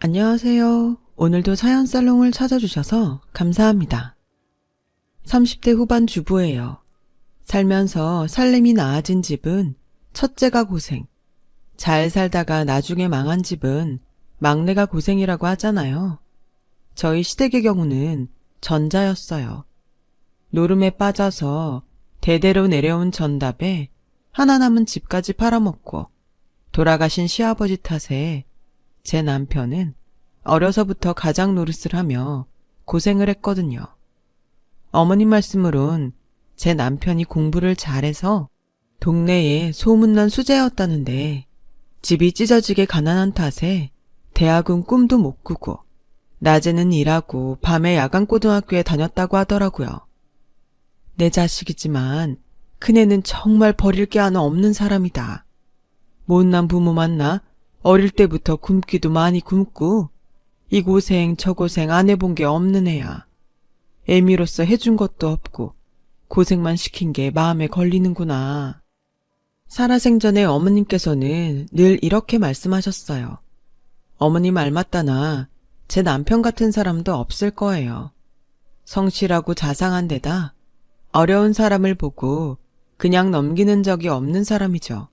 안녕하세요. 오늘도 사연살롱을 찾아주셔서 감사합니다. 30대 후반 주부예요. 살면서 살림이 나아진 집은 첫째가 고생, 잘 살다가 나중에 망한 집은 막내가 고생이라고 하잖아요. 저희 시댁의 경우는 전자였어요. 노름에 빠져서 대대로 내려온 전답에 하나 남은 집까지 팔아먹고 돌아가신 시아버지 탓에 제 남편은 어려서부터 가장 노릇을 하며 고생을 했거든요. 어머님 말씀으론 제 남편이 공부를 잘해서 동네에 소문난 수재였다는데 집이 찢어지게 가난한 탓에 대학은 꿈도 못 꾸고 낮에는 일하고 밤에 야간고등학교에 다녔다고 하더라고요. 내 자식이지만 큰애는 정말 버릴 게 하나 없는 사람이다. 못난 부모 만나 어릴 때부터 굶기도 많이 굶고 이 고생 저 고생 안 해본 게 없는 애야. 애미로서 해준 것도 없고 고생만 시킨 게 마음에 걸리는구나. 살아생전에 어머님께서는 늘 이렇게 말씀하셨어요. 어머님 말 맞다나 제 남편 같은 사람도 없을 거예요. 성실하고 자상한 데다 어려운 사람을 보고 그냥 넘기는 적이 없는 사람이죠.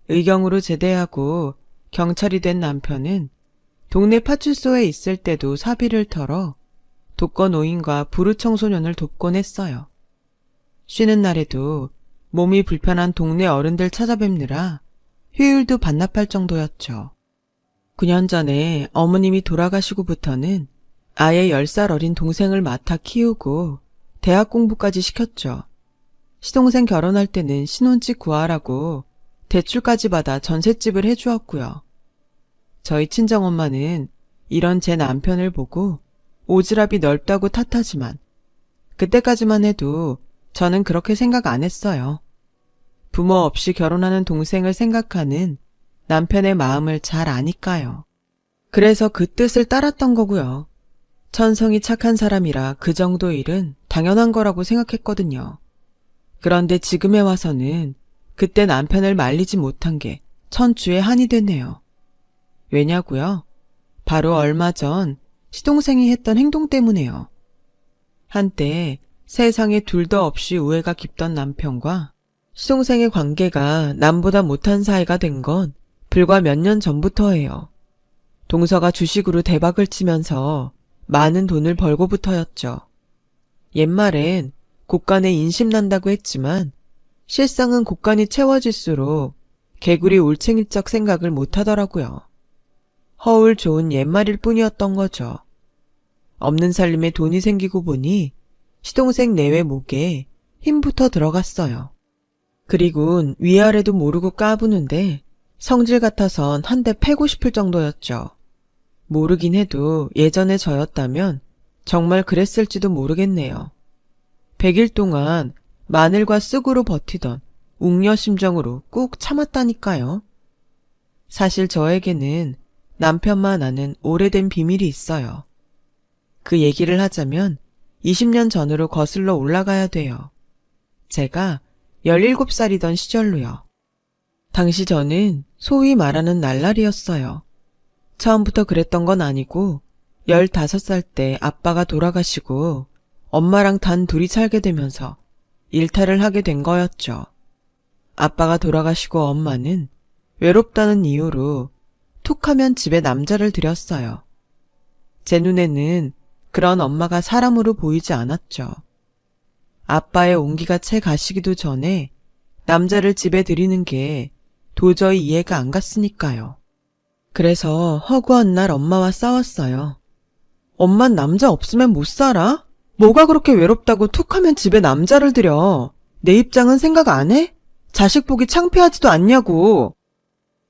의경으로 제대하고 경찰이 된 남편은 동네 파출소에 있을 때도 사비를 털어 독거노인과 부르청소년을 돕곤 했어요. 쉬는 날에도 몸이 불편한 동네 어른들 찾아뵙느라 휴일도 반납할 정도였죠. 9년 전에 어머님이 돌아가시고부터는 아예 10살 어린 동생을 맡아 키우고 대학 공부까지 시켰죠. 시동생 결혼할 때는 신혼집 구하라고 대출까지 받아 전셋집을 해주었고요. 저희 친정엄마는 이런 제 남편을 보고 오지랖이 넓다고 탓하지만 그때까지만 해도 저는 그렇게 생각 안 했어요. 부모 없이 결혼하는 동생을 생각하는 남편의 마음을 잘 아니까요. 그래서 그 뜻을 따랐던 거고요. 천성이 착한 사람이라 그 정도 일은 당연한 거라고 생각했거든요. 그런데 지금에 와서는 그때 남편을 말리지 못한 게 천추의 한이 됐네요. 왜냐고요? 바로 얼마 전 시동생이 했던 행동 때문에요. 한때 세상에 둘도 없이 우애가 깊던 남편과 시동생의 관계가 남보다 못한 사이가 된 건 불과 몇 년 전부터예요. 동서가 주식으로 대박을 치면서 많은 돈을 벌고부터였죠. 옛말엔 곳간에 인심 난다고 했지만 실상은 곳간이 채워질수록 개구리 올챙이적 생각을 못하더라고요. 허울 좋은 옛말일 뿐이었던 거죠. 없는 살림에 돈이 생기고 보니 시동생 내외 목에 힘부터 들어갔어요. 그리곤 위아래도 모르고 까부는데 성질 같아선 한 대 패고 싶을 정도였죠. 모르긴 해도 예전에 저였다면 정말 그랬을지도 모르겠네요. 100일 동안 마늘과 쑥으로 버티던 웅녀 심정으로 꾹 참았다니까요. 사실 저에게는 남편만 아는 오래된 비밀이 있어요. 그 얘기를 하자면 20년 전으로 거슬러 올라가야 돼요. 제가 17살이던 시절로요. 당시 저는 소위 말하는 날라리였어요. 처음부터 그랬던 건 아니고 15살 때 아빠가 돌아가시고 엄마랑 단 둘이 살게 되면서 일탈을 하게 된 거였죠. 아빠가 돌아가시고 엄마는 외롭다는 이유로 툭하면 집에 남자를 들였어요. 제 눈에는 그런 엄마가 사람으로 보이지 않았죠. 아빠의 온기가 채 가시기도 전에 남자를 집에 들이는 게 도저히 이해가 안 갔으니까요. 그래서 허구한 날 엄마와 싸웠어요. 엄만 남자 없으면 못 살아? 뭐가 그렇게 외롭다고 툭하면 집에 남자를 들여? 내 입장은 생각 안 해? 자식 보기 창피하지도 않냐고.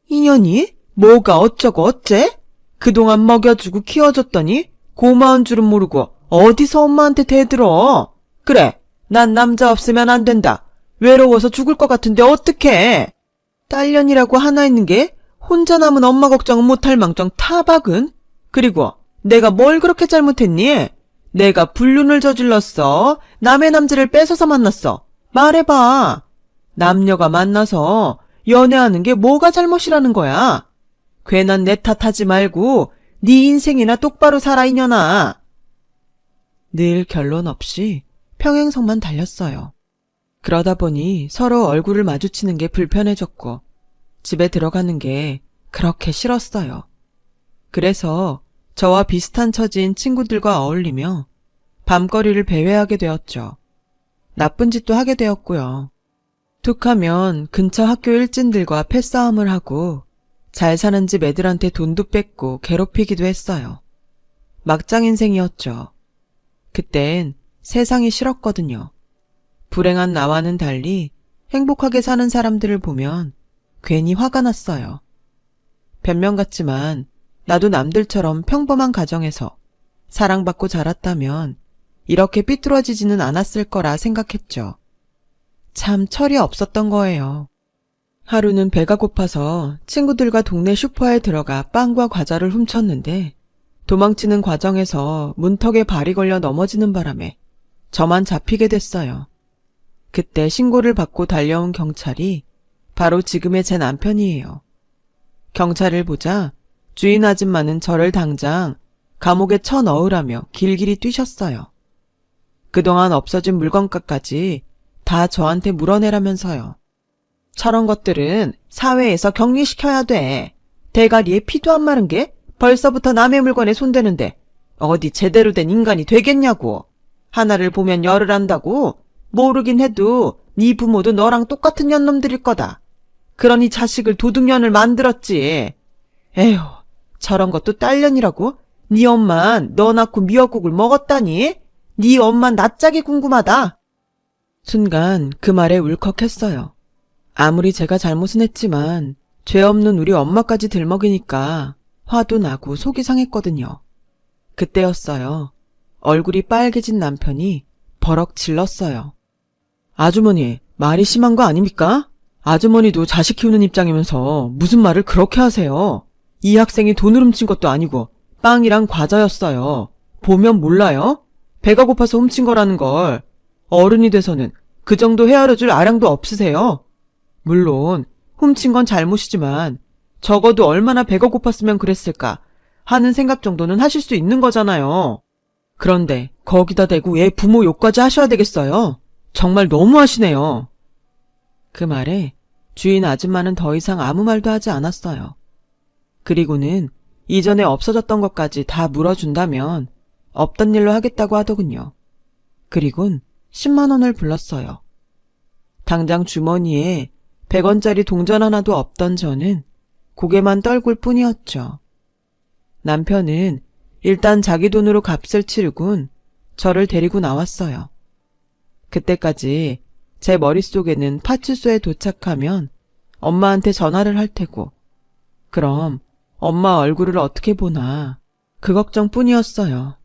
인연이? 뭐가 어쩌고 어째? 그동안 먹여주고 키워줬더니 고마운 줄은 모르고 어디서 엄마한테 대들어. 그래, 난 남자 없으면 안 된다. 외로워서 죽을 것 같은데 어떡해. 딸년이라고 하나 있는 게 혼자 남은 엄마 걱정은 못할 망정 타박은? 그리고 내가 뭘 그렇게 잘못했니? 내가 불륜을 저질렀어? 남의 남자를 뺏어서 만났어? 말해봐. 남녀가 만나서 연애하는 게 뭐가 잘못이라는 거야? 괜한 내 탓하지 말고 네 인생이나 똑바로 살아 이년아. 늘 결론 없이 평행선만 달렸어요. 그러다 보니 서로 얼굴을 마주치는 게 불편해졌고 집에 들어가는 게 그렇게 싫었어요. 그래서 저와 비슷한 처지인 친구들과 어울리며 밤거리를 배회하게 되었죠. 나쁜 짓도 하게 되었고요. 툭하면 근처 학교 일진들과 패싸움을 하고 잘 사는 집 애들한테 돈도 뺏고 괴롭히기도 했어요. 막장 인생이었죠. 그땐 세상이 싫었거든요. 불행한 나와는 달리 행복하게 사는 사람들을 보면 괜히 화가 났어요. 변명 같지만 나도 남들처럼 평범한 가정에서 사랑받고 자랐다면 이렇게 삐뚤어지지는 않았을 거라 생각했죠. 참 철이 없었던 거예요. 하루는 배가 고파서 친구들과 동네 슈퍼에 들어가 빵과 과자를 훔쳤는데 도망치는 과정에서 문턱에 발이 걸려 넘어지는 바람에 저만 잡히게 됐어요. 그때 신고를 받고 달려온 경찰이 바로 지금의 제 남편이에요. 경찰을 보자 주인 아줌마는 저를 당장 감옥에 쳐넣으라며 길길이 뛰셨어요. 그동안 없어진 물건값까지 다 저한테 물어내라면서요. 저런 것들은 사회에서 격리시켜야 돼. 대가리에 피도 안 마른 게 벌써부터 남의 물건에 손대는데 어디 제대로 된 인간이 되겠냐고. 하나를 보면 열을 안다고. 모르긴 해도 네 부모도 너랑 똑같은 년놈들일 거다. 그러니 자식을 도둑년을 만들었지. 에휴, 저런 것도 딸년이라고? 네 엄만 너 낳고 미역국을 먹었다니? 네 엄만 낯짝이 궁금하다. 순간 그 말에 울컥했어요. 아무리 제가 잘못은 했지만 죄 없는 우리 엄마까지 들먹이니까 화도 나고 속이 상했거든요. 그때였어요. 얼굴이 빨개진 남편이 버럭 질렀어요. 아주머니, 말이 심한 거 아닙니까? 아주머니도 자식 키우는 입장이면서 무슨 말을 그렇게 하세요? 이 학생이 돈을 훔친 것도 아니고 빵이랑 과자였어요. 보면 몰라요? 배가 고파서 훔친 거라는 걸. 어른이 돼서는 그 정도 헤아려줄 아량도 없으세요? 물론 훔친 건 잘못이지만 적어도 얼마나 배가 고팠으면 그랬을까 하는 생각 정도는 하실 수 있는 거잖아요. 그런데 거기다 대고 왜 부모 욕까지 하셔야 되겠어요? 정말 너무하시네요. 그 말에 주인 아줌마는 더 이상 아무 말도 하지 않았어요. 그리고는 이전에 없어졌던 것까지 다 물어준다면 없던 일로 하겠다고 하더군요. 그리곤 10만 원을 불렀어요. 당장 주머니에 100원짜리 동전 하나도 없던 저는 고개만 떨굴 뿐이었죠. 남편은 일단 자기 돈으로 값을 치르곤 저를 데리고 나왔어요. 그때까지 제 머릿속에는 파출소에 도착하면 엄마한테 전화를 할 테고 그럼 엄마 얼굴을 어떻게 보나 그 걱정뿐이었어요.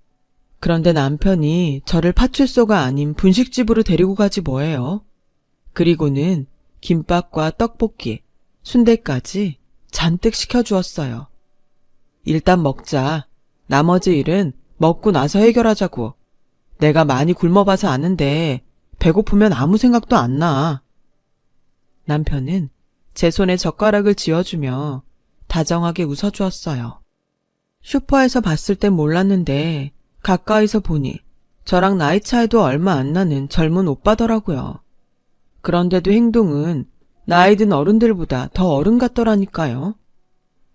그런데 남편이 저를 파출소가 아닌 분식집으로 데리고 가지 뭐예요. 그리고는 김밥과 떡볶이, 순대까지 잔뜩 시켜주었어요. 일단 먹자. 나머지 일은 먹고 나서 해결하자고. 내가 많이 굶어봐서 아는데 배고프면 아무 생각도 안 나. 남편은 제 손에 젓가락을 쥐어주며 다정하게 웃어주었어요. 슈퍼에서 봤을 땐 몰랐는데 가까이서 보니 저랑 나이 차이도 얼마 안 나는 젊은 오빠더라고요. 그런데도 행동은 나이 든 어른들보다 더 어른 같더라니까요.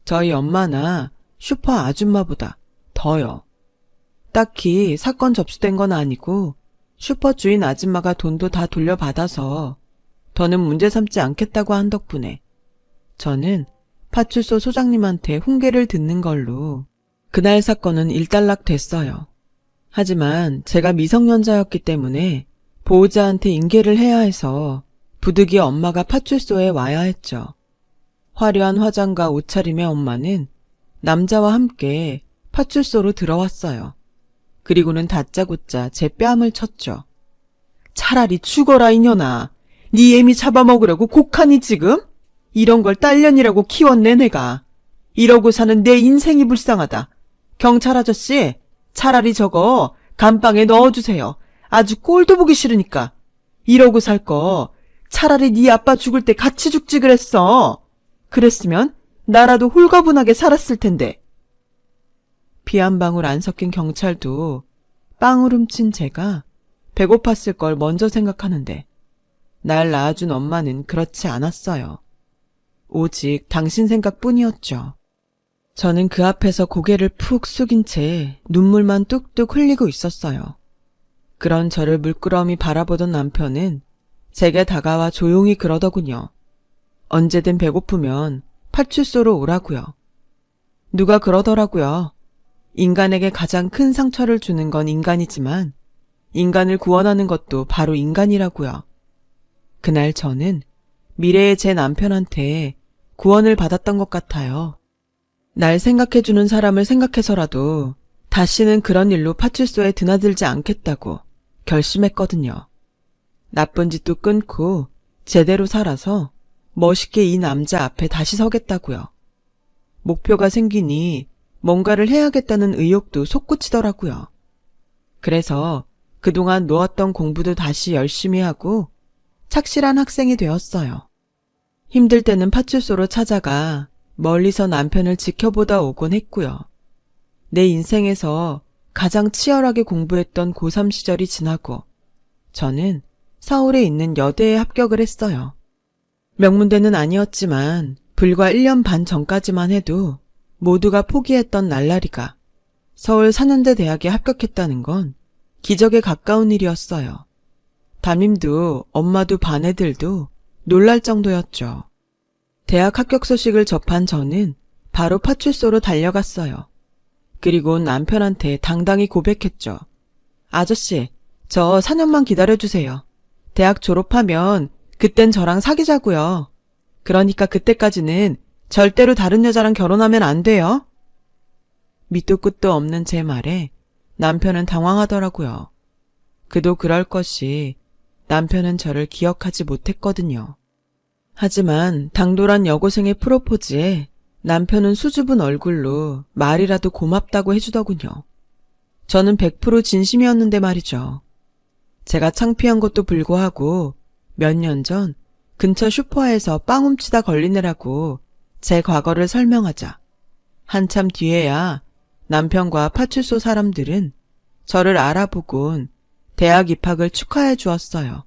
저희 엄마나 슈퍼 아줌마보다 더요. 딱히 사건 접수된 건 아니고 슈퍼 주인 아줌마가 돈도 다 돌려받아서 더는 문제 삼지 않겠다고 한 덕분에 저는 파출소 소장님한테 훈계를 듣는 걸로 그날 사건은 일단락 됐어요. 하지만 제가 미성년자였기 때문에 보호자한테 인계를 해야 해서 부득이 엄마가 파출소에 와야 했죠. 화려한 화장과 옷차림의 엄마는 남자와 함께 파출소로 들어왔어요. 그리고는 다짜고짜 제 뺨을 쳤죠. 차라리 죽어라 이년아. 네 애미 잡아먹으려고 곡하니 지금? 이런 걸 딸년이라고 키웠네 내가. 이러고 사는 내 인생이 불쌍하다. 경찰 아저씨, 차라리 저거 감방에 넣어주세요. 아주 꼴도 보기 싫으니까. 이러고 살 거 차라리 네 아빠 죽을 때 같이 죽지 그랬어. 그랬으면 나라도 홀가분하게 살았을 텐데. 피 한 방울 안 섞인 경찰도 빵을 훔친 제가 배고팠을 걸 먼저 생각하는데 날 낳아준 엄마는 그렇지 않았어요. 오직 당신 생각뿐이었죠. 저는 그 앞에서 고개를 푹 숙인 채 눈물만 뚝뚝 흘리고 있었어요. 그런 저를 물끄러미 바라보던 남편은 제게 다가와 조용히 그러더군요. 언제든 배고프면 파출소로 오라고요. 누가 그러더라고요. 인간에게 가장 큰 상처를 주는 건 인간이지만 인간을 구원하는 것도 바로 인간이라고요. 그날 저는 미래의 제 남편한테 구원을 받았던 것 같아요. 날 생각해주는 사람을 생각해서라도 다시는 그런 일로 파출소에 드나들지 않겠다고 결심했거든요. 나쁜 짓도 끊고 제대로 살아서 멋있게 이 남자 앞에 다시 서겠다고요. 목표가 생기니 뭔가를 해야겠다는 의욕도 솟구치더라고요. 그래서 그동안 놓았던 공부도 다시 열심히 하고 착실한 학생이 되었어요. 힘들 때는 파출소로 찾아가 멀리서 남편을 지켜보다 오곤 했고요. 내 인생에서 가장 치열하게 공부했던 고3 시절이 지나고 저는 서울에 있는 여대에 합격을 했어요. 명문대는 아니었지만 불과 1년 반 전까지만 해도 모두가 포기했던 날라리가 서울 사는대 대학에 합격했다는 건 기적에 가까운 일이었어요. 담임도 엄마도 반 애들도 놀랄 정도였죠. 대학 합격 소식을 접한 저는 바로 파출소로 달려갔어요. 그리고 남편한테 당당히 고백했죠. 아저씨, 저 4년만 기다려주세요. 대학 졸업하면 그땐 저랑 사귀자고요. 그러니까 그때까지는 절대로 다른 여자랑 결혼하면 안 돼요. 밑도 끝도 없는 제 말에 남편은 당황하더라고요. 그도 그럴 것이 남편은 저를 기억하지 못했거든요. 하지만 당돌한 여고생의 프로포즈에 남편은 수줍은 얼굴로 말이라도 고맙다고 해주더군요. 저는 100% 진심이었는데 말이죠. 제가 창피한 것도 불구하고 몇 년 전 근처 슈퍼에서 빵 훔치다 걸린 애라고 제 과거를 설명하자 한참 뒤에야 남편과 파출소 사람들은 저를 알아보곤 대학 입학을 축하해 주었어요.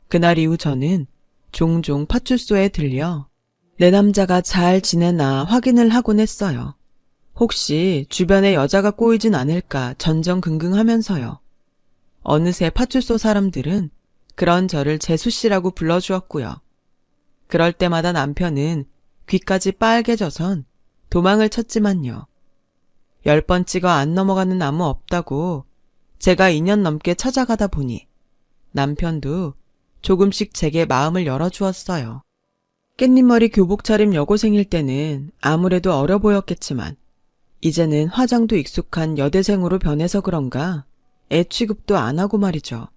그날 이후 저는 종종 파출소에 들려 내 남자가 잘 지내나 확인을 하곤 했어요. 혹시 주변에 여자가 꼬이진 않을까 전전긍긍하면서요. 어느새 파출소 사람들은 그런 저를 재수씨라고 불러주었고요. 그럴 때마다 남편은 귀까지 빨개져선 도망을 쳤지만요. 10번 찍어 안 넘어가는 나무 없다고 제가 2년 넘게 찾아가다 보니 남편도 조금씩 제게 마음을 열어주었어요. 깻잎머리 교복 차림 여고생일 때는 아무래도 어려 보였겠지만 이제는 화장도 익숙한 여대생으로 변해서 그런가 애 취급도 안 하고 말이죠.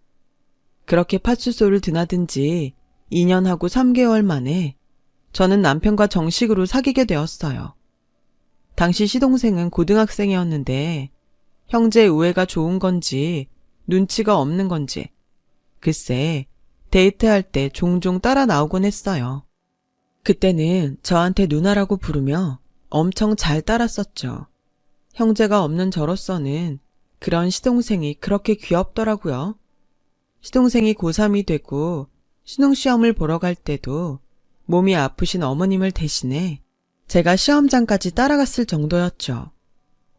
그렇게 파출소를 드나든 지 2년하고 3개월 만에 저는 남편과 정식으로 사귀게 되었어요. 당시 시동생은 고등학생이었는데 형제의 우애가 좋은 건지 눈치가 없는 건지 글쎄 데이트할 때 종종 따라 나오곤 했어요. 그때는 저한테 누나라고 부르며 엄청 잘 따랐었죠. 형제가 없는 저로서는 그런 시동생이 그렇게 귀엽더라고요. 시동생이 고3이 되고 수능시험을 보러 갈 때도 몸이 아프신 어머님을 대신해 제가 시험장까지 따라갔을 정도였죠.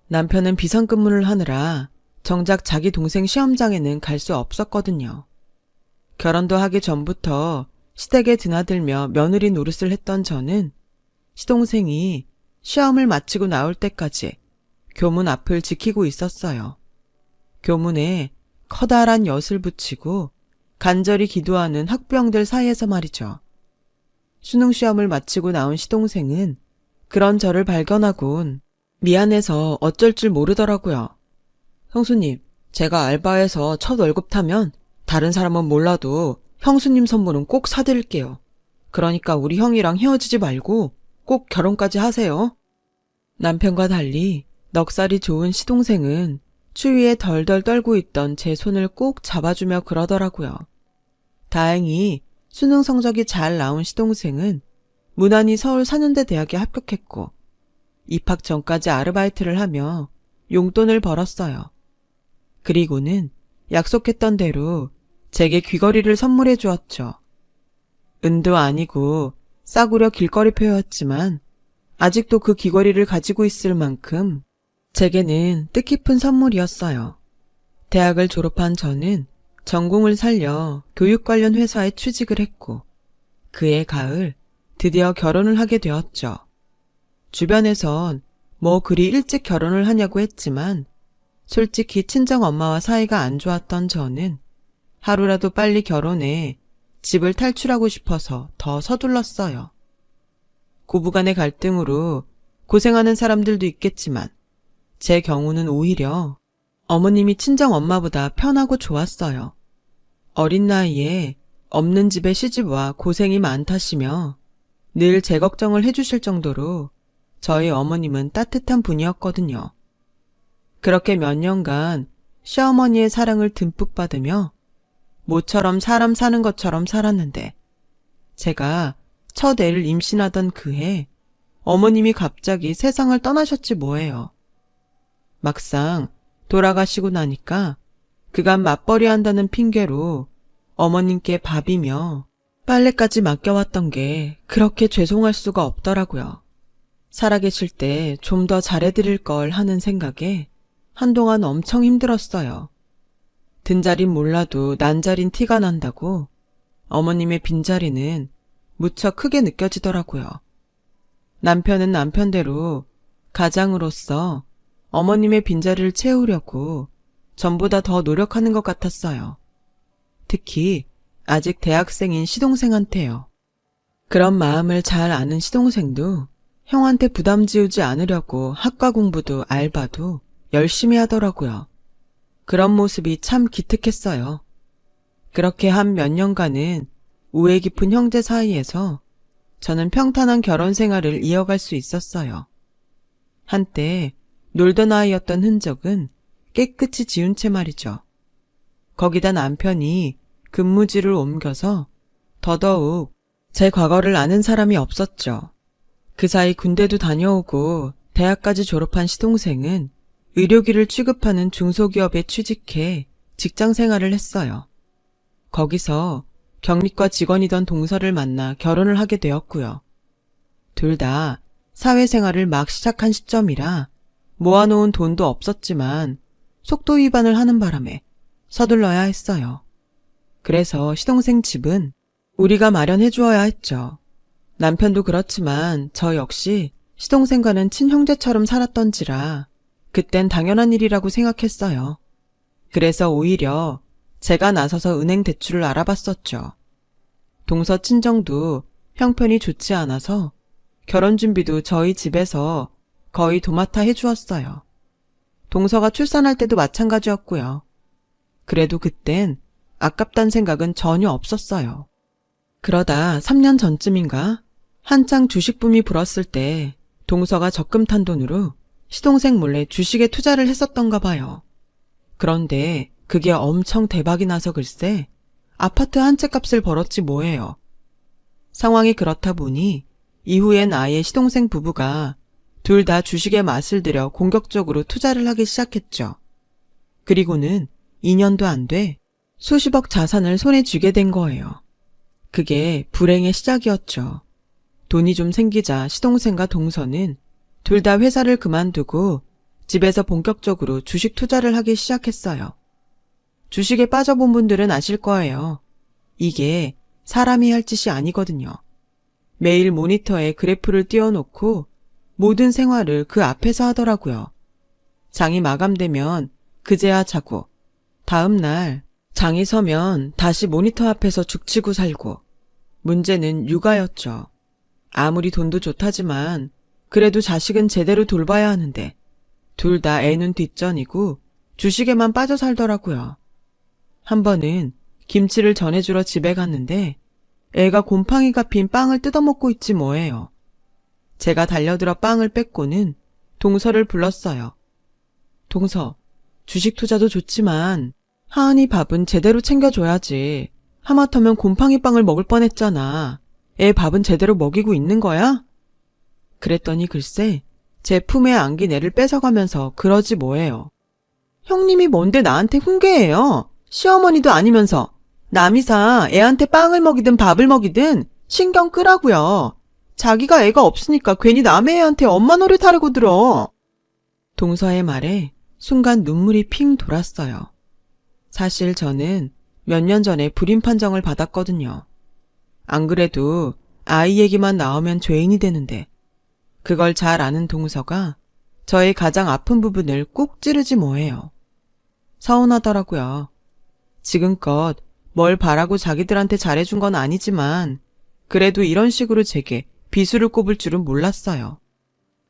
남편은 비상근무를 하느라 정작 자기 동생 시험장에는 갈 수 없었거든요. 결혼도 하기 전부터 시댁에 드나들며 며느리 노릇을 했던 저는 시동생이 시험을 마치고 나올 때까지 교문 앞을 지키고 있었어요. 교문에 커다란 엿을 붙이고 간절히 기도하는 학부형들 사이에서 말이죠. 수능시험을 마치고 나온 시동생은 그런 저를 발견하곤 미안해서 어쩔 줄 모르더라고요. 형수님, 제가 알바해서 첫 월급 타면 다른 사람은 몰라도 형수님 선물은 꼭 사드릴게요. 그러니까 우리 형이랑 헤어지지 말고 꼭 결혼까지 하세요. 남편과 달리 넉살이 좋은 시동생은 추위에 덜덜 떨고 있던 제 손을 꼭 잡아주며 그러더라고요. 다행히 수능 성적이 잘 나온 시동생은 무난히 서울 사는대 대학에 합격했고 입학 전까지 아르바이트를 하며 용돈을 벌었어요. 그리고는 약속했던 대로 제게 귀걸이를 선물해 주었죠. 은도 아니고 싸구려 길거리표였지만 아직도 그 귀걸이를 가지고 있을 만큼 제게는 뜻깊은 선물이었어요. 대학을 졸업한 저는 전공을 살려 교육 관련 회사에 취직을 했고 그해 가을 드디어 결혼을 하게 되었죠. 주변에선 뭐 그리 일찍 결혼을 하냐고 했지만 솔직히 친정 엄마와 사이가 안 좋았던 저는 하루라도 빨리 결혼해 집을 탈출하고 싶어서 더 서둘렀어요. 고부간의 갈등으로 고생하는 사람들도 있겠지만 제 경우는 오히려 어머님이 친정 엄마보다 편하고 좋았어요. 어린 나이에 없는 집에 시집와 고생이 많다시며 늘 제 걱정을 해주실 정도로 저희 어머님은 따뜻한 분이었거든요. 그렇게 몇 년간 시어머니의 사랑을 듬뿍 받으며 모처럼 사람 사는 것처럼 살았는데 제가 첫 애를 임신하던 그해 어머님이 갑자기 세상을 떠나셨지 뭐예요. 막상 돌아가시고 나니까 그간 맞벌이 한다는 핑계로 어머님께 밥이며 빨래까지 맡겨왔던 게 그렇게 죄송할 수가 없더라고요. 살아계실 때 좀 더 잘해드릴 걸 하는 생각에 한동안 엄청 힘들었어요. 든자린 몰라도 난자린 티가 난다고 어머님의 빈자리는 무척 크게 느껴지더라고요. 남편은 남편대로 가장으로서 어머님의 빈자리를 채우려고 전보다 더 노력하는 것 같았어요. 특히 아직 대학생인 시동생한테요. 그런 마음을 잘 아는 시동생도 형한테 부담 지우지 않으려고 학과 공부도 알바도 열심히 하더라고요. 그런 모습이 참 기특했어요. 그렇게 한 몇 년간은 우애 깊은 형제 사이에서 저는 평탄한 결혼 생활을 이어갈 수 있었어요. 한때 놀던 아이였던 흔적은 깨끗이 지운 채 말이죠. 거기다 남편이 근무지를 옮겨서 더더욱 제 과거를 아는 사람이 없었죠. 그 사이 군대도 다녀오고 대학까지 졸업한 시동생은 의료기를 취급하는 중소기업에 취직해 직장 생활을 했어요. 거기서 경리과 직원이던 동서를 만나 결혼을 하게 되었고요. 둘 다 사회생활을 막 시작한 시점이라 모아놓은 돈도 없었지만 속도 위반을 하는 바람에 서둘러야 했어요. 그래서 시동생 집은 우리가 마련해 주어야 했죠. 남편도 그렇지만 저 역시 시동생과는 친형제처럼 살았던지라 그땐 당연한 일이라고 생각했어요. 그래서 오히려 제가 나서서 은행 대출을 알아봤었죠. 동서 친정도 형편이 좋지 않아서 결혼 준비도 저희 집에서 거의 도맡아 해주었어요. 동서가 출산할 때도 마찬가지였고요. 그래도 그땐 아깝단 생각은 전혀 없었어요. 그러다 3년 전쯤인가 한창 주식 붐이 불었을 때 동서가 적금 탄 돈으로 시동생 몰래 주식에 투자를 했었던가 봐요. 그런데 그게 엄청 대박이 나서 글쎄 아파트 한 채 값을 벌었지 뭐예요. 상황이 그렇다 보니 이후엔 아예 시동생 부부가 둘 다 주식에 맛을 들여 공격적으로 투자를 하기 시작했죠. 그리고는 2년도 안 돼 수십억 자산을 손에 쥐게 된 거예요. 그게 불행의 시작이었죠. 돈이 좀 생기자 시동생과 동서는 둘 다 회사를 그만두고 집에서 본격적으로 주식 투자를 하기 시작했어요. 주식에 빠져본 분들은 아실 거예요. 이게 사람이 할 짓이 아니거든요. 매일 모니터에 그래프를 띄워놓고 모든 생활을 그 앞에서 하더라고요. 장이 마감되면 그제야 자고 다음 날 장이 서면 다시 모니터 앞에서 죽치고 살고 문제는 육아였죠. 아무리 돈도 좋다지만 그래도 자식은 제대로 돌봐야 하는데 둘 다 애는 뒷전이고 주식에만 빠져 살더라고요. 한 번은 김치를 전해주러 집에 갔는데 애가 곰팡이가 핀 빵을 뜯어먹고 있지 뭐예요. 제가 달려들어 빵을 뺏고는 동서를 불렀어요. 동서, 주식 투자도 좋지만 하은이 밥은 제대로 챙겨줘야지. 하마터면 곰팡이 빵을 먹을 뻔했잖아. 애 밥은 제대로 먹이고 있는 거야? 그랬더니 글쎄 제 품에 안긴 애를 뺏어가면서 그러지 뭐예요. 형님이 뭔데 나한테 훈계해요. 시어머니도 아니면서. 남이사 애한테 빵을 먹이든 밥을 먹이든 신경 끄라고요. 자기가 애가 없으니까 괜히 남의 애한테 엄마 노릇하려고 들어. 동서의 말에 순간 눈물이 핑 돌았어요. 사실 저는 몇 년 전에 불임 판정을 받았거든요. 안 그래도 아이 얘기만 나오면 죄인이 되는데 그걸 잘 아는 동서가 저의 가장 아픈 부분을 꾹 찌르지 뭐해요. 서운하더라고요. 지금껏 뭘 바라고 자기들한테 잘해준 건 아니지만 그래도 이런 식으로 제게 비수를 꼽을 줄은 몰랐어요.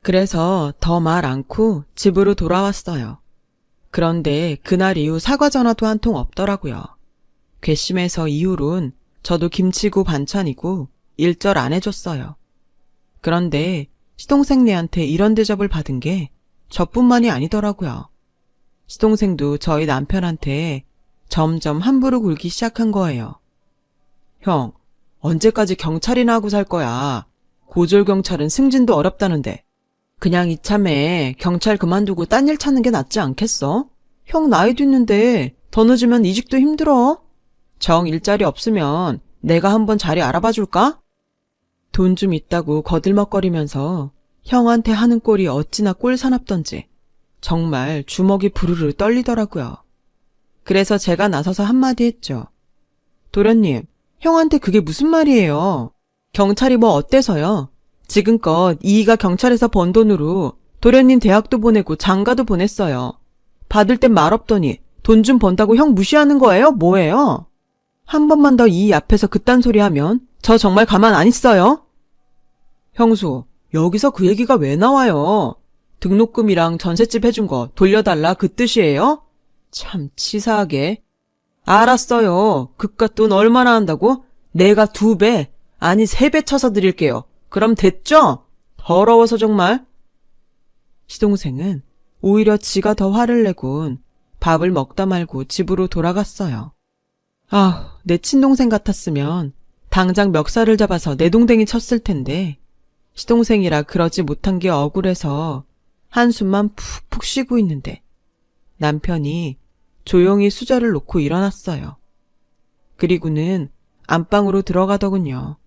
그래서 더 말 않고 집으로 돌아왔어요. 그런데 그날 이후 사과 전화도 한 통 없더라고요. 괘씸해서 이후론 저도 김치고 반찬이고 일절 안 해줬어요. 그런데 시동생네한테 이런 대접을 받은 게 저뿐만이 아니더라고요. 시동생도 저희 남편한테 점점 함부로 굴기 시작한 거예요. 형, 언제까지 경찰이나 하고 살 거야. 고졸경찰은 승진도 어렵다는데. 그냥 이참에 경찰 그만두고 딴 일 찾는 게 낫지 않겠어? 형 나이도 있는데 더 늦으면 이직도 힘들어. 정 일자리 없으면 내가 한번 자리 알아봐 줄까? 돈 좀 있다고 거들먹거리면서 형한테 하는 꼴이 어찌나 꼴사납던지 정말 주먹이 부르르 떨리더라고요. 그래서 제가 나서서 한마디 했죠. 도련님, 형한테 그게 무슨 말이에요? 경찰이 뭐 어때서요? 지금껏 이이가 경찰에서 번 돈으로 도련님 대학도 보내고 장가도 보냈어요. 받을 땐 말없더니 돈 좀 번다고 형 무시하는 거예요? 뭐예요? 한 번만 더 이이 앞에서 그딴 소리 하면 저 정말 가만 안 있어요. 형수, 여기서 그 얘기가 왜 나와요? 등록금이랑 전셋집 해준 거 돌려달라 그 뜻이에요? 참 치사하게. 알았어요. 그깟 돈 얼마나 한다고? 내가 2배, 아니 3배 쳐서 드릴게요. 그럼 됐죠? 더러워서 정말. 시동생은 오히려 지가 더 화를 내곤 밥을 먹다 말고 집으로 돌아갔어요. 아, 내 친동생 같았으면 당장 멱살을 잡아서 내동댕이 쳤을 텐데 시동생이라 그러지 못한 게 억울해서 한숨만 푹푹 쉬고 있는데 남편이 조용히 수저를 놓고 일어났어요. 그리고는 안방으로 들어가더군요.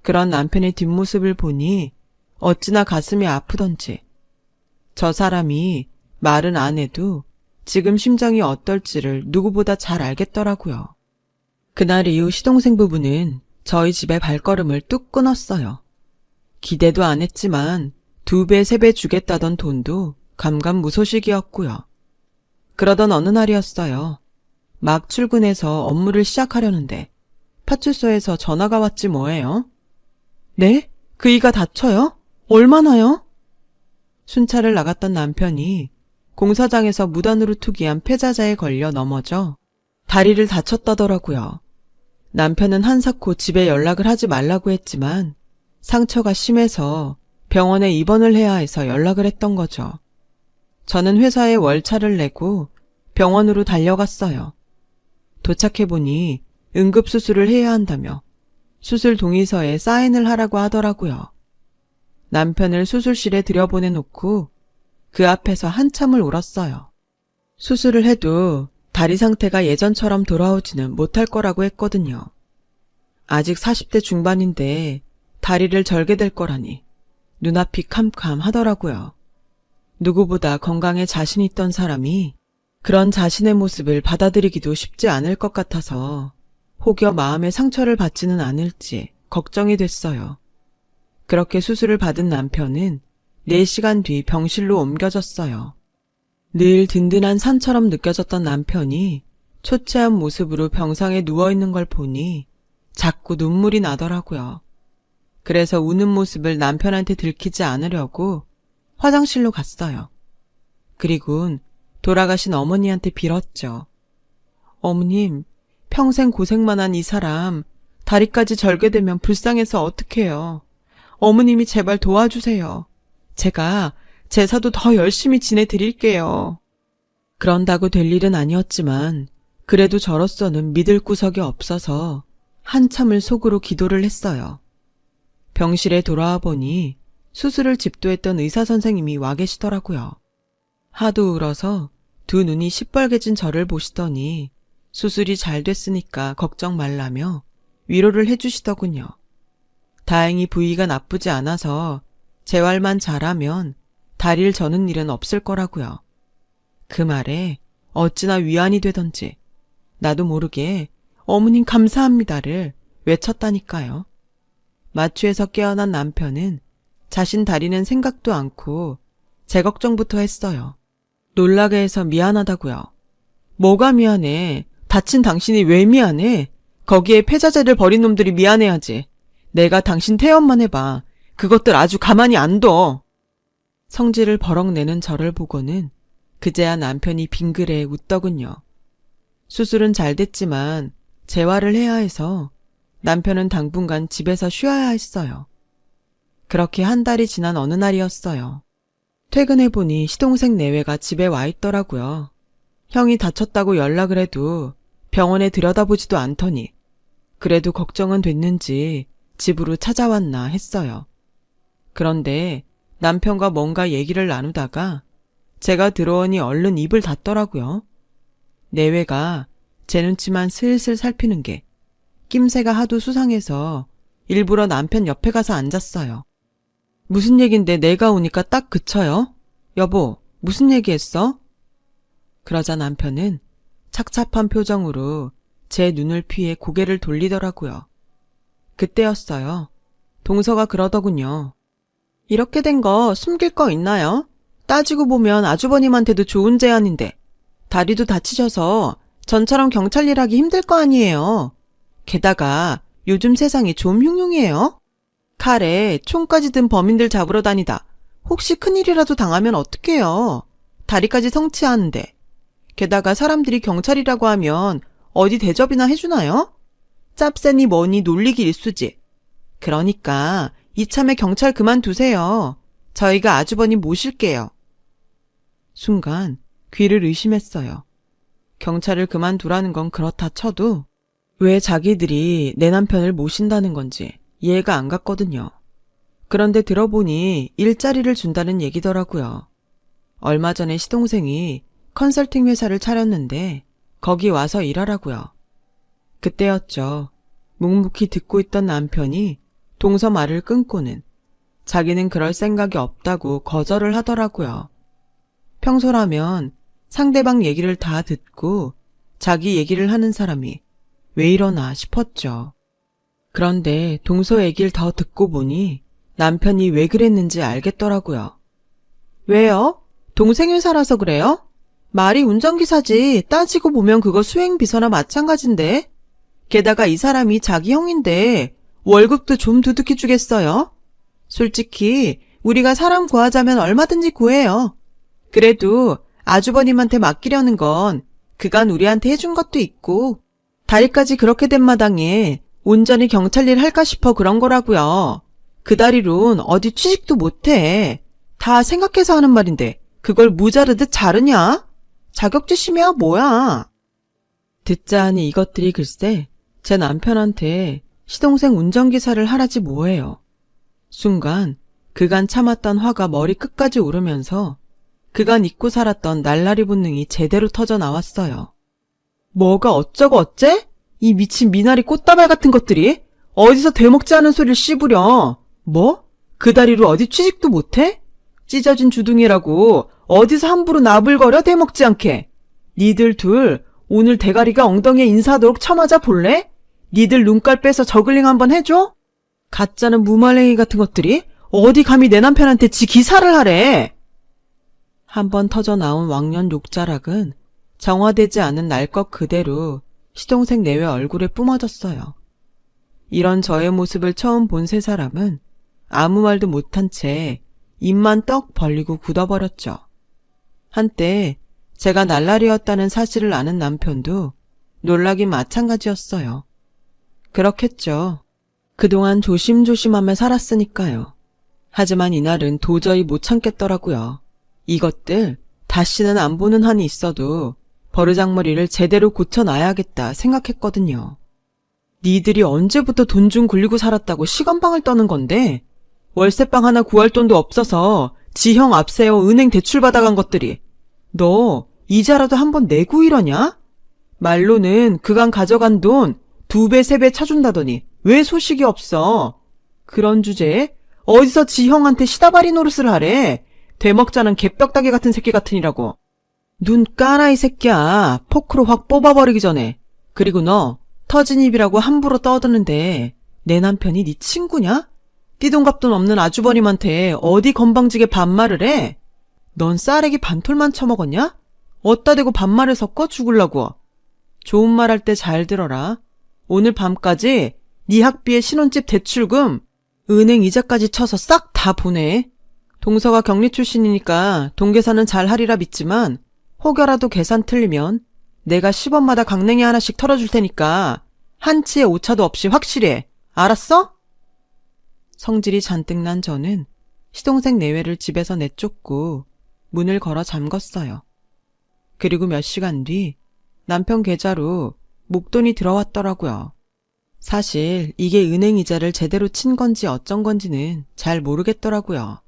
그런 남편의 뒷모습을 보니 어찌나 가슴이 아프던지 저 사람이 말은 안 해도 지금 심정이 어떨지를 누구보다 잘 알겠더라고요. 그날 이후 시동생 부부는 저희 집에 발걸음을 뚝 끊었어요. 기대도 안 했지만 2배, 3배 주겠다던 돈도 감감무소식이었고요. 그러던 어느 날이었어요. 막 출근해서 업무를 시작하려는데 파출소에서 전화가 왔지 뭐예요? 네? 그이가 다쳐요? 얼마나요? 순찰을 나갔던 남편이 공사장에서 무단으로 투기한 폐자자에 걸려 넘어져 다리를 다쳤다더라고요. 남편은 한사코 집에 연락을 하지 말라고 했지만 상처가 심해서 병원에 입원을 해야 해서 연락을 했던 거죠. 저는 회사에 월차를 내고 병원으로 달려갔어요. 도착해보니 응급수술을 해야 한다며 수술 동의서에 사인을 하라고 하더라고요. 남편을 수술실에 들여보내놓고 그 앞에서 한참을 울었어요. 수술을 해도 다리 상태가 예전처럼 돌아오지는 못할 거라고 했거든요. 아직 40대 중반인데 다리를 절게 될 거라니 눈앞이 캄캄하더라고요. 누구보다 건강에 자신 있던 사람이 그런 자신의 모습을 받아들이기도 쉽지 않을 것 같아서 혹여 마음의 상처를 받지는 않을지 걱정이 됐어요. 그렇게 수술을 받은 남편은 4시간 뒤 병실로 옮겨졌어요. 늘 든든한 산처럼 느껴졌던 남편이 초췌한 모습으로 병상에 누워있는 걸 보니 자꾸 눈물이 나더라고요. 그래서 우는 모습을 남편한테 들키지 않으려고 화장실로 갔어요. 그리곤 돌아가신 어머니한테 빌었죠. 어머님, 평생 고생만 한 이 사람 다리까지 절개되면 불쌍해서 어떡해요. 어머님이 제발 도와주세요. 제가 제사도 더 열심히 지내드릴게요. 그런다고 될 일은 아니었지만 그래도 저로서는 믿을 구석이 없어서 한참을 속으로 기도를 했어요. 병실에 돌아와 보니 수술을 집도했던 의사 선생님이 와 계시더라고요. 하도 울어서 두 눈이 시뻘개진 저를 보시더니 수술이 잘 됐으니까 걱정 말라며 위로를 해주시더군요. 다행히 부위가 나쁘지 않아서 재활만 잘하면 다리를 저는 일은 없을 거라고요. 그 말에 어찌나 위안이 되던지 나도 모르게 어머님 감사합니다를 외쳤다니까요. 마취에서 깨어난 남편은 자신 다리는 생각도 않고 제 걱정부터 했어요. 놀라게 해서 미안하다고요. 뭐가 미안해? 다친 당신이 왜 미안해? 거기에 폐자재를 버린 놈들이 미안해야지. 내가 당신 퇴원만 해봐. 그것들 아주 가만히 안 둬. 성질을 버럭 내는 저를 보고는 그제야 남편이 빙그레 웃더군요. 수술은 잘 됐지만 재활을 해야 해서 남편은 당분간 집에서 쉬어야 했어요. 그렇게 한 달이 지난 어느 날이었어요. 퇴근해보니 시동생 내외가 집에 와 있더라고요. 형이 다쳤다고 연락을 해도 병원에 들여다보지도 않더니 그래도 걱정은 됐는지 집으로 찾아왔나 했어요. 그런데 남편과 뭔가 얘기를 나누다가 제가 들어오니 얼른 입을 닫더라고요. 내외가 제 눈치만 슬슬 살피는 게 낌새가 하도 수상해서 일부러 남편 옆에 가서 앉았어요. 무슨 얘긴데 내가 오니까 딱 그쳐요? 여보, 무슨 얘기했어? 그러자 남편은 착잡한 표정으로 제 눈을 피해 고개를 돌리더라고요. 그때였어요. 동서가 그러더군요. 이렇게 된 거 숨길 거 있나요? 따지고 보면 아주버님한테도 좋은 제안인데 다리도 다치셔서 전처럼 경찰 일하기 힘들 거 아니에요. 게다가 요즘 세상이 좀 흉흉해요. 칼에 총까지 든 범인들 잡으러 다니다 혹시 큰일이라도 당하면 어떡해요. 다리까지 성취하는데. 게다가 사람들이 경찰이라고 하면 어디 대접이나 해주나요? 짭새니 뭐니 놀리기 일쑤지. 그러니까 이참에 경찰 그만두세요. 저희가 아주버님 모실게요. 순간 귀를 의심했어요. 경찰을 그만두라는 건 그렇다 쳐도 왜 자기들이 내 남편을 모신다는 건지 이해가 안 갔거든요. 그런데 들어보니 일자리를 준다는 얘기더라고요. 얼마 전에 시동생이 컨설팅 회사를 차렸는데 거기 와서 일하라고요. 그때였죠. 묵묵히 듣고 있던 남편이 동서 말을 끊고는 자기는 그럴 생각이 없다고 거절을 하더라고요. 평소라면 상대방 얘기를 다 듣고 자기 얘기를 하는 사람이 왜 이러나 싶었죠. 그런데 동서 얘기를 더 듣고 보니 남편이 왜 그랬는지 알겠더라고요. 왜요? 동생 회사라서 그래요? 말이 운전기사지. 따지고 보면 그거 수행비서나 마찬가지인데. 게다가 이 사람이 자기 형인데 월급도 좀 두둑히 주겠어요? 솔직히 우리가 사람 구하자면 얼마든지 구해요. 그래도 아주버님한테 맡기려는 건 그간 우리한테 해준 것도 있고 다리까지 그렇게 된 마당에 온전히 경찰 일 할까 싶어 그런 거라고요. 그 다리론 어디 취직도 못해. 다 생각해서 하는 말인데 그걸 무자르듯 자르냐? 자격지심이야 뭐야. 듣자 하니 이것들이 글쎄 제 남편한테 시동생 운전기사를 하라지 뭐예요. 순간 그간 참았던 화가 머리 끝까지 오르면서 그간 잊고 살았던 날라리 본능이 제대로 터져 나왔어요. 뭐가 어쩌고 어째? 이 미친 미나리 꽃다발 같은 것들이 어디서 되먹지 않은 소리를 씹으려. 뭐? 그 다리로 어디 취직도 못해? 찢어진 주둥이라고 어디서 함부로 나불거려 대먹지 않게. 니들 둘 오늘 대가리가 엉덩이에 인사하도록 쳐맞아 볼래? 니들 눈깔 빼서 저글링 한번 해줘? 가짜는 무말랭이 같은 것들이 어디 감히 내 남편한테 지 기사를 하래. 한번 터져 나온 왕년 욕자락은 정화되지 않은 날 것 그대로 시동생 내외 얼굴에 뿜어졌어요. 이런 저의 모습을 처음 본 세 사람은 아무 말도 못한 채 입만 떡 벌리고 굳어버렸죠. 한때 제가 날라리였다는 사실을 아는 남편도 놀라긴 마찬가지였어요. 그렇겠죠. 그동안 조심조심하며 살았으니까요. 하지만 이날은 도저히 못 참겠더라고요. 이것들 다시는 안 보는 한이 있어도 버르장머리를 제대로 고쳐놔야겠다 생각했거든요. 니들이 언제부터 돈 좀 굴리고 살았다고 시건방을 떠는 건데 월세방 하나 구할 돈도 없어서 지형 앞세워 은행 대출 받아간 것들이. 너 이자라도 한번 내고 이러냐? 말로는 그간 가져간 돈 2배, 3배 차준다더니 왜 소식이 없어? 그런 주제에 어디서 지형한테 시다바리 노릇을 하래? 되먹자는 개벽다개 같은 새끼 같으니라고. 눈 까라 이 새끼야. 포크로 확 뽑아버리기 전에. 그리고 너 터진 입이라고 함부로 떠드는데 내 남편이 네 친구냐? 띠동갑돈 없는 아주버님한테 어디 건방지게 반말을 해? 넌 쌀에기 반톨만 처먹었냐? 어따 대고 반말을 섞어 죽을라고. 좋은 말 할 때 잘 들어라. 오늘 밤까지 네 학비에 신혼집 대출금, 은행 이자까지 쳐서 싹 다 보내. 동서가 경리 출신이니까 동계산은 잘 하리라 믿지만 혹여라도 계산 틀리면 내가 10원마다 강냉이 하나씩 털어줄 테니까 한치의 오차도 없이 확실해. 알았어? 성질이 잔뜩 난 저는 시동생 내외를 집에서 내쫓고 문을 걸어 잠궜어요. 그리고 몇 시간 뒤 남편 계좌로 목돈이 들어왔더라고요. 사실 이게 은행 이자를 제대로 친 건지 어쩐 건지는 잘 모르겠더라고요.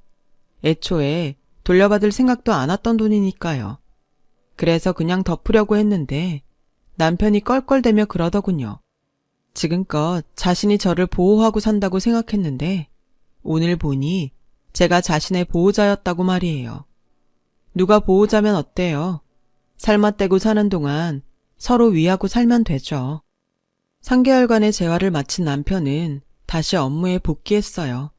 애초에 돌려받을 생각도 안 왔던 돈이니까요. 그래서 그냥 덮으려고 했는데 남편이 껄껄대며 그러더군요. 지금껏 자신이 저를 보호하고 산다고 생각했는데 오늘 보니 제가 자신의 보호자였다고 말이에요. 누가 보호자면 어때요? 살맛 떼고 사는 동안 서로 위하고 살면 되죠. 3개월간의 재활을 마친 남편은 다시 업무에 복귀했어요.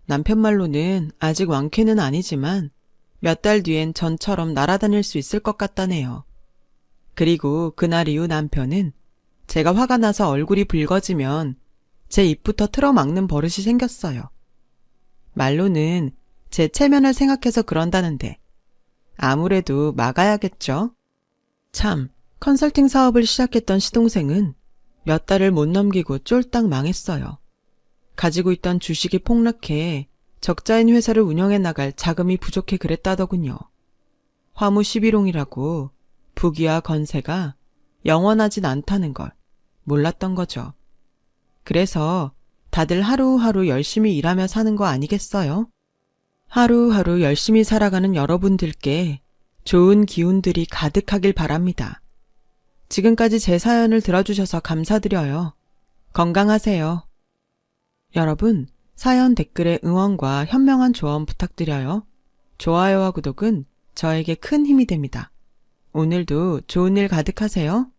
남편 말로는 아직 완쾌는 아니지만 몇 달 뒤엔 전처럼 날아다닐 수 있을 것 같다네요. 그리고 그날 이후 남편은 제가 화가 나서 얼굴이 붉어지면 제 입부터 틀어막는 버릇이 생겼어요. 말로는 제 체면을 생각해서 그런다는데 아무래도 막아야겠죠? 참, 컨설팅 사업을 시작했던 시동생은 몇 달을 못 넘기고 쫄딱 망했어요. 가지고 있던 주식이 폭락해 적자인 회사를 운영해 나갈 자금이 부족해 그랬다더군요. 화무 11홍이라고 부귀와 건세가 영원하진 않다는 걸 몰랐던 거죠. 그래서 다들 하루하루 열심히 일하며 사는 거 아니겠어요? 하루하루 열심히 살아가는 여러분들께 좋은 기운들이 가득하길 바랍니다. 지금까지 제 사연을 들어주셔서 감사드려요. 건강하세요. 여러분, 사연 댓글에 응원과 현명한 조언 부탁드려요. 좋아요와 구독은 저에게 큰 힘이 됩니다. 오늘도 좋은 일 가득하세요.